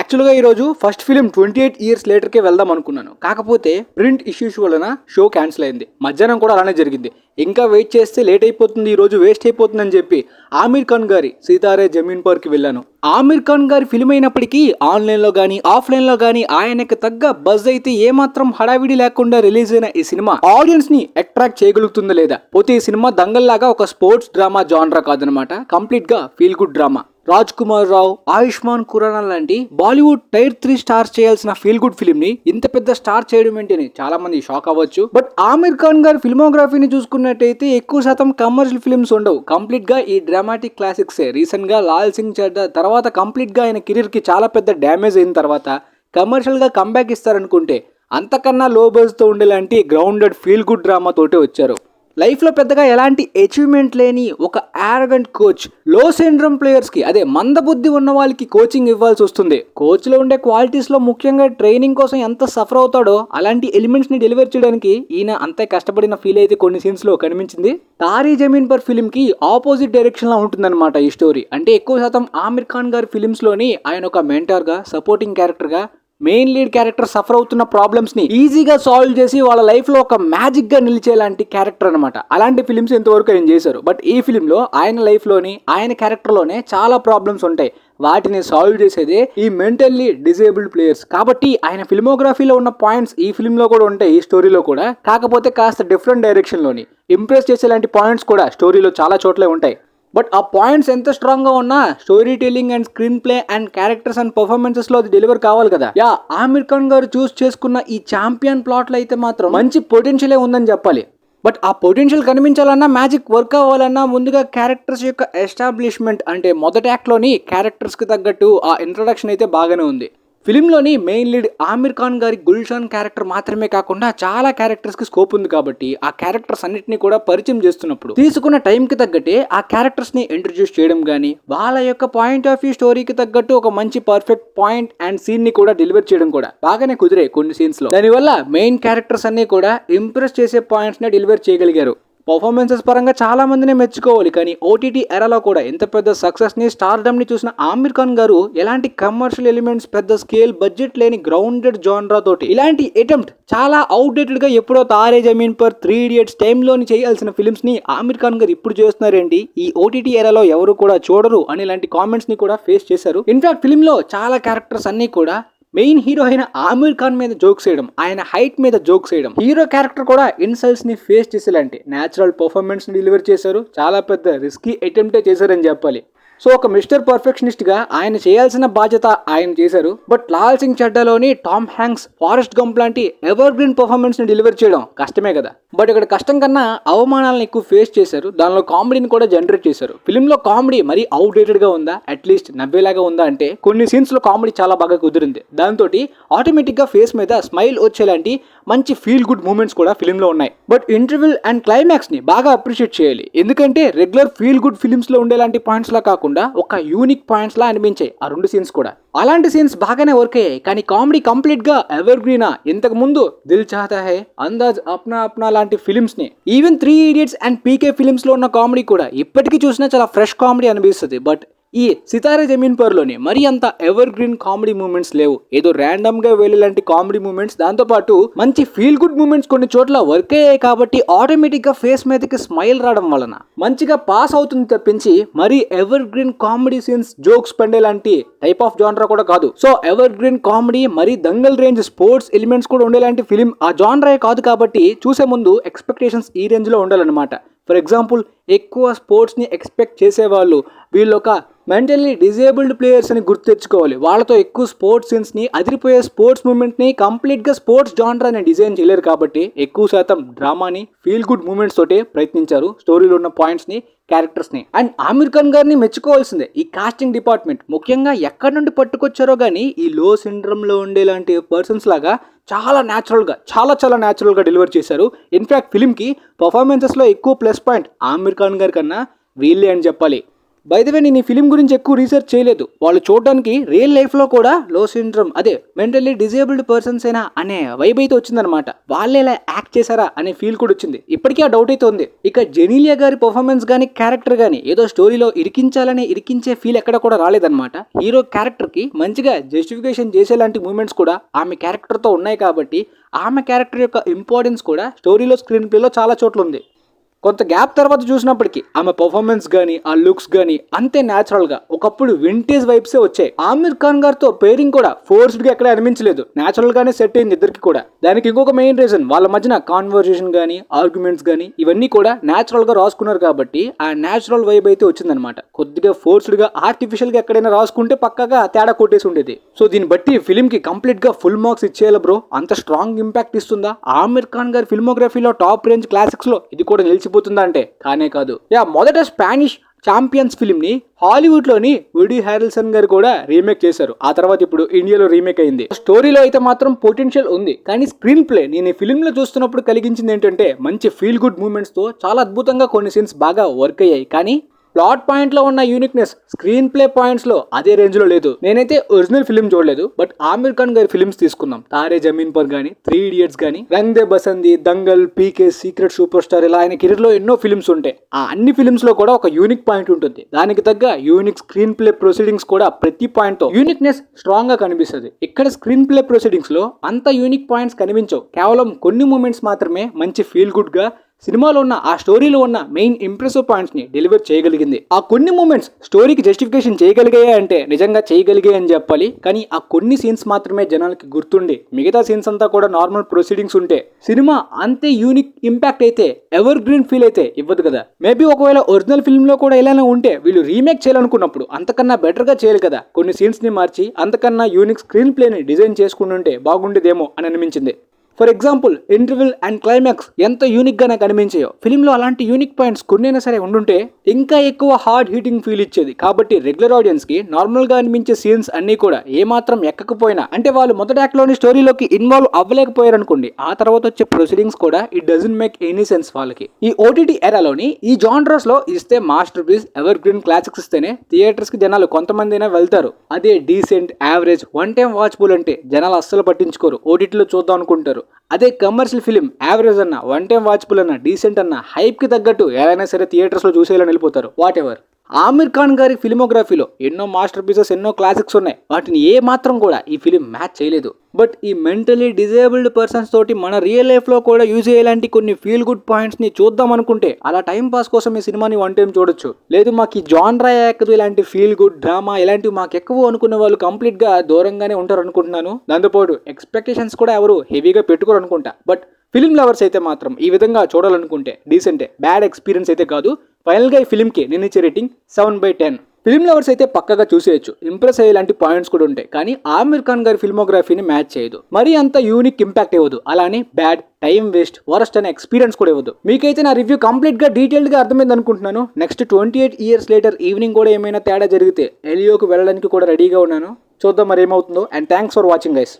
యాక్చువల్గా ఈరోజు first film 28 years లేటర్కే వెళ్దాం అనుకున్నాను. కాకపోతే ప్రింట్ ఇష్యూస్ వలన షో క్యాన్సిల్ అయింది. మధ్యాహ్నం కూడా అలానే జరిగింది. ఇంకా వెయిట్ చేస్తే లేట్ అయిపోతుంది, ఈరోజు వేస్ట్ అయిపోతుందని చెప్పి ఆమిర్ ఖాన్ గారి సితారే జమీన్ పర్కి వెళ్ళాను. ఆమిర్ ఖాన్ గారి ఫిల్మ్ అయినప్పటికీ ఆన్లైన్లో కానీ ఆఫ్లైన్లో కానీ ఆయనకు తగ్గ బజ్ అయితే ఏమాత్రం హడావిడి లేకుండా రిలీజ్ అయిన ఈ సినిమా ఆడియన్స్ ని అట్రాక్ట్ చేయగలుగుతుందా లేదా? పోతే ఈ సినిమా దంగల్లాగా ఒక స్పోర్ట్స్ డ్రామా జానరా కాదనమాట, కంప్లీట్ గా feel good drama. Raj Kumar Rao, Ayushmann Khurrana లాంటి బాలీవుడ్ టైర్ 3 స్టార్స్ చేయాల్సిన ఫీల్ గుడ్ ఫిల్మ్ ని ఇంత పెద్ద స్టార్ చేయడం ఏంటని చాలా మంది షాక్ అవ్వచ్చు. బట్ ఆమిర్ ఖాన్ గారి ఫిల్మోగ్రఫీని చూసుకున్నట్టయితే ఎక్కువ శాతం కమర్షియల్ ఫిల్మ్స్ ఉండవు. కంప్లీట్ గా ఈ డ్రామాటిక్ క్లాసిక్సే. రీసెంట్ గా లాల్ సింగ్ చడ్డా తర్వాత కంప్లీట్ గా ఆయన కెరీర్ కి చాలా పెద్ద డ్యామేజ్ అయిన తర్వాత కమర్షియల్ గా కంబ్యాక్ ఇస్తారనుకుంటే అంతకన్నా లో బజ్ తో ఉండేలాంటి గ్రౌండెడ్ ఫీల్ గుడ్ డ్రామా తోటే వచ్చారు. లైఫ్లో పెద్దగా ఎలాంటి అచీవ్మెంట్ లేని ఒక యారగెంట్ కోచ్ లో సిండ్రోమ్ ప్లేయర్స్కి, అదే మందబుద్ధి ఉన్న వాళ్ళకి కోచింగ్ ఇవ్వాల్సి వస్తుంది. కోచ్లో ఉండే క్వాలిటీస్లో ముఖ్యంగా ట్రైనింగ్ కోసం ఎంత సఫర్ అవుతాడో అలాంటి ఎలిమెంట్స్ని డెలివర్ చేయడానికి ఈయన అంతే కష్టపడిన ఫీల్ అయితే కొన్ని సీన్స్లో కనిపించింది. తారీ జమీన్ పర్ ఫిలింకి ఆపోజిట్ డైరెక్షన్లో ఉంటుందన్నమాట ఈ స్టోరీ. అంటే ఎక్కువ శాతం ఆమిర్ ఖాన్ గారి ఫిలిమ్స్లోని ఆయన ఒక మెంటార్గా, సపోర్టింగ్ క్యారెక్టర్గా మెయిన్ లీడ్ క్యారెక్టర్ సఫర్ అవుతున్న ప్రాబ్లమ్స్ ని ఈజీగా సాల్వ్ చేసి వాళ్ళ లైఫ్ లో ఒక మ్యాజిక్ గా నిలిచేలాంటి క్యారెక్టర్ అనమాట. అలాంటి ఫిలిమ్స్ ఇంతవరకు ఆయన చేశారు. బట్ ఈ ఫిలిం లో ఆయన లైఫ్ లోని ఆయన క్యారెక్టర్ లోనే చాలా ప్రాబ్లమ్స్ ఉంటాయి. వాటిని సాల్వ్ చేసేదే ఈ మెంటల్లీ డిజేబుల్డ్ ప్లేయర్స్. కాబట్టి ఆయన ఫిల్మోగ్రఫీలో ఉన్న పాయింట్స్ ఈ ఫిల్మ్ లో కూడా ఉంటాయి, ఈ స్టోరీలో కూడా. కాకపోతే కాస్త డిఫరెంట్ డైరెక్షన్ లోని ఇంప్రెస్ చేసేలాంటి పాయింట్స్ కూడా స్టోరీలో చాలా చోట్లే ఉంటాయి. బట్ ఆ పాయింట్స్ ఎంత స్ట్రాంగ్ గా ఉన్నా story telling and screen play and characters and performances లో అది డెలివర్ కావాలి కదా. ఆమిర్ ఖాన్ గారు చూస్ చేసుకున్న ఈ ఛాంపియన్ ప్లాట్ లో అయితే మాత్రం మంచి పొటెన్షియలే ఉందని చెప్పాలి. బట్ ఆ పొటెన్షియల్ కనిపించాలన్నా, మ్యాజిక్ వర్క్ అవ్వాలన్నా ముందుగా క్యారెక్టర్స్ యొక్క ఎస్టాబ్లిష్మెంట్, అంటే మొదటి యాక్ట్ లోని క్యారెక్టర్స్ కి తగ్గట్టు ఆ ఇంట్రొడక్షన్ అయితే బాగానే ఉంది. ఫిలింలోని మెయిన్ లీడ్ ఆమిర్ ఖాన్ గారి గుల్షాన్ క్యారెక్టర్ మాత్రమే కాకుండా చాలా క్యారెక్టర్స్ కి స్కోప్ ఉంది. కాబట్టి ఆ క్యారెక్టర్స్ అన్నిటిని కూడా పరిచయం చేస్తున్నప్పుడు తీసుకున్న టైం కి తగ్గట్టే ఆ క్యారెక్టర్స్ ని ఇంట్రడ్యూస్ చేయడం గానీ, వాళ్ళ యొక్క పాయింట్ ఆఫ్ వ్యూ స్టోరీకి తగ్గట్టు ఒక మంచి పర్ఫెక్ట్ పాయింట్ అండ్ సీన్ ని కూడా డెలివర్ చేయడం కూడా బాగానే కుదిరాయి కొన్ని సీన్స్ లో. దానివల్ల మెయిన్ క్యారెక్టర్స్ అన్ని కూడా ఇంప్రెస్ చేసే పాయింట్స్ ని డెలివర్ చేయగలిగారు. పర్ఫార్మెన్సెస్ పరంగా చాలా మందినే మెచ్చుకోవాలి. కానీ ఓటీటీ ఎరాలో కూడా ఎంత పెద్ద సక్సెస్ ని, స్టార్డమ్ ని చూసిన ఆమిర్ ఖాన్ గారు ఎలాంటి కమర్షియల్ ఎలిమెంట్స్, పెద్ద స్కేల్, బడ్జెట్ లేని గ్రౌండెడ్ జానరా తోటి ఇలాంటి అటెంప్ట్ చాలా అవుట్డేటెడ్ గా ఎప్పుడో తారే జమీన్ పర్, 3 ఇడియట్స్ టైంలోని చేయాల్సిన ఫిల్మ్స్ ని ఆమిర్ ఖాన్ గారు ఇప్పుడు చేస్తున్నారేంటి, ఈ ఓటీటీ ఎరాలో ఎవరు కూడా చూడరు అని ఇలాంటి కామెంట్స్ ని కూడా ఫేస్ చేశారు. ఇన్ఫాక్ట్ ఫిల్మ్ లో చాలా క్యారెక్టర్స్ అన్ని కూడా మెయిన్ హీరో అయిన ఆమిర్ ఖాన్ మీద జోక్స్ చేయడం, ఆయన హైట్ మీద జోక్స్ చేయడం, హీరో క్యారెక్టర్ కూడా ఇన్సల్ట్స్ ని ఫేస్ చేసేలాంటి న్యాచురల్ పర్ఫార్మెన్స్ ని డెలివర్ చేశారు. చాలా పెద్ద రిస్కీ అటెంప్టే చేశారని చెప్పాలి. సో ఒక మిస్టర్ పర్ఫెక్షనిస్ట్ గా ఆయన చేయాల్సిన బాధ్యత ఆయన చేశారు. బట్ లాల్ సింగ్ చడ్డాలోని టామ్ హ్యాంక్స్, ఫారెస్ట్ గంప్ లాంటి ఎవర్ గ్రీన్ పర్ఫార్మెన్స్ ని డెలివర్ చేయడం కష్టమే కదా. బట్ ఇక్కడ కష్టం కన్నా అవమానాలను ఎక్కువ ఫేస్ చేశారు. దానిలో కామెడీని కూడా జనరేట్ చేశారు. ఫిల్మ్ లో కామెడీ మరీ అవుట్డేటెడ్ గా ఉందా, అట్లీస్ట్ నవ్వేలాగా ఉందా అంటే కొన్ని సీన్స్ లో కామెడీ చాలా బాగా కుదిరింది. దాంతో ఆటోమేటిక్ గా ఫేస్ మీద స్మైల్ వచ్చేలాంటి మంచి ఫీల్ గుడ్ మూమెంట్స్ కూడా ఫిల్మ్ లో ఉన్నాయి. బట్ ఇంటర్వెల్ అండ్ క్లైమాక్స్ ని బాగా అప్రిషియేట్ చేయాలి. ఎందుకంటే రెగ్యులర్ ఫీల్ గుడ్ ఫిల్మ్స్ లో ఉండేలాంటి పాయింట్స్ లా కాకుండా ఒక యూనిక్ పాయింట్స్ లా అనిపించాయి ఆ రెండు సీన్స్ కూడా. అలాంటి సీన్స్ బాగానే వర్క్ అయ్యాయి. కానీ కామెడీ కంప్లీట్ గా ఎవర్ గ్రీనా. ఇంతకు ముందు దిల్ చాహతా హై, అందాజ్ అప్నా అప్నా లాంటి ఫిల్మ్స్ ని, even 3 idiots and PK films లో ఉన్న కామెడీ కూడా ఇప్పటికీ చూసినా చాలా ఫ్రెష్ కామెడీ అనిపిస్తుంది. బట్ ఈ సితారే జమీన్ పర్లోని మరీ అంత ఎవర్ గ్రీన్ కామెడీ మూమెంట్స్ లేవు. ఏదో ర్యాండమ్ గా వెళ్ళేలాంటి కామెడీ మూమెంట్స్, దాంతో పాటు మంచి ఫీల్ గుడ్ మూమెంట్స్ కొన్ని చోట్ల వర్క్ అయ్యాయి. కాబట్టి ఆటోమేటిక్ గా ఫేస్ మీదకి స్మైల్ రావడం వలన మంచిగా పాస్ అవుతుంది తప్పించి మరీ evergreen comedy scenes, jokes పండేలాంటి టైప్ ఆఫ్ జానరా కూడా కాదు. సో ఎవర్ గ్రీన్ కామెడీ, మరీ దంగల్ రేంజ్ స్పోర్ట్స్ ఎలిమెంట్స్ కూడా ఉండేలాంటి ఫిలిం ఆ జానరా కాదు. కాబట్టి చూసే ముందు ఎక్స్పెక్టేషన్స్ ఈ రేంజ్ లో ఉండాలన్నమాట. ఫర్ ఎగ్జాంపుల్ ఎక్కువ స్పోర్ట్స్ని ఎక్స్పెక్ట్ చేసేవాళ్ళు వీళ్ళు ఒక మెంటల్లీ డిజేబుల్డ్ ప్లేయర్స్ అని గుర్తు తెచ్చుకోవాలి. వాళ్ళతో ఎక్కువ స్పోర్ట్స్ సీన్స్ని, అదిరిపోయే స్పోర్ట్స్ మూమెంట్ని కంప్లీట్గా స్పోర్ట్స్ జానరాని డిజైన్ చేయలేరు. కాబట్టి ఎక్కువ శాతం డ్రామాని, ఫీల్ గుడ్ మూమెంట్స్ తోటే ప్రయత్నించారు స్టోరీలో ఉన్న పాయింట్స్ని, క్యారెక్టర్స్ని. అండ్ ఆమిర్ ఖాన్ గారిని మెచ్చుకోవాల్సిందే ఈ కాస్టింగ్ డిపార్ట్మెంట్. ముఖ్యంగా ఎక్కడి నుండి పట్టుకొచ్చారో కానీ ఈ లో సిండ్రమ్లో ఉండేలాంటి పర్సన్స్ లాగా చాలా న్యాచురల్గా, చాలా న్యాచురల్గా డెలివర్ చేశారు. ఇన్ఫ్యాక్ట్ ఫిలింకి పర్ఫార్మెన్సెస్లో ఎక్కువ ప్లస్ పాయింట్ ఆమిర్ ఖాన్ గారి కన్నా వీళ్ళే అని చెప్పాలి. బై ద వే నేను ఈ ఫిలిం గురించి ఎక్కువ రీసెర్చ్ చేయలేదు. వాళ్ళు చూడడానికి రియల్ లైఫ్ లో కూడా లో సిండ్రోమ్ అదే మెంటల్లీ డిజేబుల్డ్ పర్సన్స్ అయినా అనే వైబ్ అయితే వచ్చిందనమాట. వాళ్ళే ఇలా యాక్ట్ చేశారా అనే ఫీల్ కూడా వచ్చింది. ఇప్పటికీ ఆ డౌట్ అయితే ఉంది. ఇక జెనీలియా గారి పర్ఫార్మెన్స్ గానీ క్యారెక్టర్ గానీ ఏదో స్టోరీలో ఇరికించే ఫీల్ ఎక్కడ కూడా రాలేదన్నమాట. హీరో క్యారెక్టర్ కి మంచిగా జస్టిఫికేషన్ చేసేలాంటి మూమెంట్స్ కూడా ఆమె క్యారెక్టర్ తో ఉన్నాయి కాబట్టి ఆమె క్యారెక్టర్ యొక్క ఇంపార్టెన్స్ కూడా స్టోరీలో స్క్రీన్ ప్లేలో చాలా చోట్ల ఉంది. కొంత గ్యాప్ తర్వాత చూసినప్పటికీ ఆమె పర్ఫార్మెన్స్ గానీ ఆ లుక్స్ గానీ అంతే న్యాచురల్ గా ఒకప్పుడు వింటేజ్ వైబ్సే వచ్చాయి. ఆమిర్ ఖాన్ గారితో పేరింగ్ కూడా ఫోర్స్డ్ గా ఎక్కడ అనిపించలేదు. న్యాచురల్ గానే సెట్ అయింది ఇద్దరికి కూడా. దానికి ఇంకొక మెయిన్ రీజన్ వాళ్ళ మధ్యన కాన్వర్సేషన్ గానీ ఆర్గ్యుమెంట్స్ గానీ ఇవన్నీ కూడా న్యాచురల్ గా రాసుకున్నారు కాబట్టి ఆ న్యాచురల్ వైబ్ అయితే వచ్చిందనమాట. కొద్దిగా ఫోర్స్డ్ గా ఆర్టిఫిషియల్ గా ఎక్కడైనా రాసుకుంటే పక్కగా తేడా కొట్టేసి ఉండేది. సో దీన్ని బట్టి ఫిలిం కి కంప్లీట్ గా ఫుల్ మార్క్స్ ఇచ్చేయాలి బ్రో. అంత స్ట్రాంగ్ ఇంపాక్ట్ ఇస్తుందా? ఆమిర్ ఖాన్ గారి ఫిల్మోగ్రఫీలో టాప్ రేంజ్ క్లాసిక్స్ లో ఇది కూడా నిలిచిపోతుందా అంటే కానే కాదు. మొదట స్పానిష్ ఛాంపియన్స్ ఫిలిం ని హాలీవుడ్ లోని వుడీ హారెల్సన్ గారు కూడా రీమేక్ చేశారు. ఆ తర్వాత ఇప్పుడు ఇండియాలో రీమేక్ అయింది. స్టోరీలో అయితే మాత్రం పొటెన్షియల్ ఉంది, కానీ స్క్రీన్ ప్లే నేను ఈ ఫిలిం లో చూస్తున్నప్పుడు కలిగించింది ఏంటంటే మంచి ఫీల్ గుడ్ మూమెంట్స్ తో చాలా అద్భుతంగా కొన్ని సీన్స్ బాగా వర్క్ అయ్యాయి. కానీ ప్లాట్ పాయింట్ లో ఉన్న యూనిక్నెస్ స్క్రీన్ ప్లే పాయింట్స్ లో అదే రేంజ్ లో లేదు. నేనైతే ఒరిజినల్ ఫిలిం చూడలేదు, బట్ ఆమిర్ ఖాన్ గారి ఫిలిమ్స్ తీసుకుందాం. తారే జమీన్ పర్ గానీ, 3 ఇడియట్స్ గానీ, Rang De Basanti, Dangal, PK, secret super star ఇలా ఆయన కెరీర్ లో ఎన్నో ఫిలిమ్స్ ఉంటాయి. ఆ అన్ని ఫిలిమ్స్ లో కూడా ఒక యూనిక్ పాయింట్ ఉంటుంది. దానికి తగ్గ యూనిక్ స్క్రీన్ ప్లే ప్రొసీడింగ్స్ కూడా ప్రతి పాయింట్ తో యూనిక్నెస్ స్ట్రాంగ్ గా కనిపిస్తుంది. ఇక్కడ స్క్రీన్ ప్లే ప్రొసీడింగ్స్ లో అంత యూనిక్ పాయింట్స్ కనిపించవు. కేవలం కొన్ని మూమెంట్స్ మాత్రమే మంచి ఫీల్ గుడ్ గా సినిమాలో ఉన్న ఆ స్టోరీలో ఉన్న మెయిన్ ఇంప్రెసివ్ పాయింట్స్ ని డెలివర్ చేయగలిగింది. ఆ కొన్ని మూమెంట్స్ స్టోరీకి జస్టిఫికేషన్ చేయగలిగాయా అంటే నిజంగా చేయగలిగాయి అని చెప్పాలి. కానీ ఆ కొన్ని సీన్స్ మాత్రమే జనాలకి గుర్తుండి మిగతా సీన్స్ అంతా కూడా నార్మల్ ప్రొసీడింగ్స్ ఉంటే సినిమా అంతే యూనిక్ ఇంపాక్ట్ అయితే ఎవర్ గ్రీన్ ఫీల్ అయితే ఇవ్వదు కదా. మేబీ ఒకవేళ ఒరిజినల్ ఫిల్మ్ లో కూడా ఇలానే ఉంటే వీళ్ళు రీమేక్ చేయాలనుకున్నప్పుడు అంతకన్నా బెటర్ గా చేయాలి కదా. కొన్ని సీన్స్ ని మార్చి అంతకన్నా యూనిక్ స్క్రీన్ ప్లే ని డిజైన్ చేసుకుంటుంటే బాగుండేదేమో అని అనిపించింది. For example interval and climax ఎంత యూనిక్ గా నాకు అనిపించాయో, ఫిలింలో అలాంటి యూనిక్ పాయింట్స్ కొన్నైనా సరే ఉండుంటే ఇంకా ఎక్కువ హార్డ్ హీటింగ్ ఫీల్ ఇచ్చేది. కాబట్టి రెగ్యులర్ ఆడియన్స్ కి నార్మల్ గా అనిపించే సీన్స్ అన్ని కూడా ఏమాత్రం ఎక్కకపోయినా అంటే వాళ్ళు మొదటి యాక్ట్ లోని స్టోరీలోకి ఇన్వాల్వ్ అవ్వలేకపోయారు అనుకోండి, ఆ తర్వాత వచ్చే ప్రొసీడింగ్స్ కూడా it doesn't make any sense వాళ్ళకి. ఈ ఓటీటీ ఎరాలోని ఈ జానర్స్ లో ఇస్తే masterpiece evergreen classics ఇస్తేనే థియేటర్స్ కి జనాలు కొంతమంది అయినా వెళ్తారు. అదే decent average one time watchable అంటే జనాలు అస్సలు పట్టించుకోరు, ఓటీటీలో చూద్దాం అనుకుంటారు. అదే కమర్షియల్ ఫిలిం యావరేజ్ అన్న వన్ టైం వాచబుల్ అన్న డీసెంట్ అన్న హైప్ కి తగ్గట్టు ఎలా సరే థియేటర్స్ లో చూసేయాలని వెళ్ళిపోతారు. What ever. ఆమిర్ ఖాన్ గారి ఫిలిమోగ్రఫీలో ఎన్నో మాస్టర్ పీసెస్ ఎన్నో క్లాసిక్స్ ఉన్నాయి. వాటిని ఏ మాత్రం కూడా ఈ ఫిలిం మ్యాచ్ చేయలేదు. బట్ ఈ మెంటలీ డిజేబుల్డ్ పర్సన్స్ తోటి మన రియల్ లైఫ్ లో కూడా యూజ్ అయ్యేలాంటి కొన్ని ఫీల్ గుడ్ పాయింట్స్ ని చూద్దాం అనుకుంటే అలా టైం పాస్ కోసం ఈ సినిమాని వన్ టైం చూడొచ్చు. లేదు మాకు ఈ జాన్రా ఎక్కదు, ఇలాంటి ఫీల్ గుడ్ డ్రామా ఇలాంటివి మాకు ఎక్కువ అనుకునే వాళ్ళు కంప్లీట్ గా దూరంగానే ఉంటారు అనుకుంటున్నాను. దాంతోపాటు ఎక్స్పెక్టేషన్స్ కూడా ఎవరు హెవీగా పెట్టుకోరు అనుకుంటా. బట్ ఫిలిం లవర్స్ అయితే మాత్రం ఈ విధంగా చూడాలనుకుంటే డీసెంటే, బ్యాడ్ ఎక్స్పీరియన్స్ అయితే కాదు. ఫైనల్ గా ఈ ఫిలిం కి నేను ఇచ్చే రేటింగ్ 7/10. ఫిలిం లవర్స్ అయితే పక్కగా చూసేయచ్చు, ఇంప్రెస్ అయ్యేలాంటి పాయింట్స్ కూడా ఉంటాయి. కానీ ఆమిర్ ఖాన్ గారి ఫిల్మోగ్రఫీని మ్యాచ్ చేయదు, మరీ అంత యూనిక్ ఇంపాక్ట్ ఇవ్వదు. అలానే బ్యాడ్, టైం వేస్ట్, వరస్ట్ అనే ఎక్స్పీరియన్స్ కూడా ఇవ్వదు. మీకైతే నా రివ్యూ కంప్లీట్ గా డీటెయిల్డ్ గా అర్థమైంది అనుకుంటున్నాను. నెక్స్ట్ 28 ఇయర్స్ లేటర్ ఈవినింగ్ కూడా ఏమైనా తేడా జరిగితే ఎలియోకి వెళ్ళడానికి కూడా రెడీగా ఉన్నాను. చూద్దాం మరి ఏమవుతుందో. And thanks for watching guys.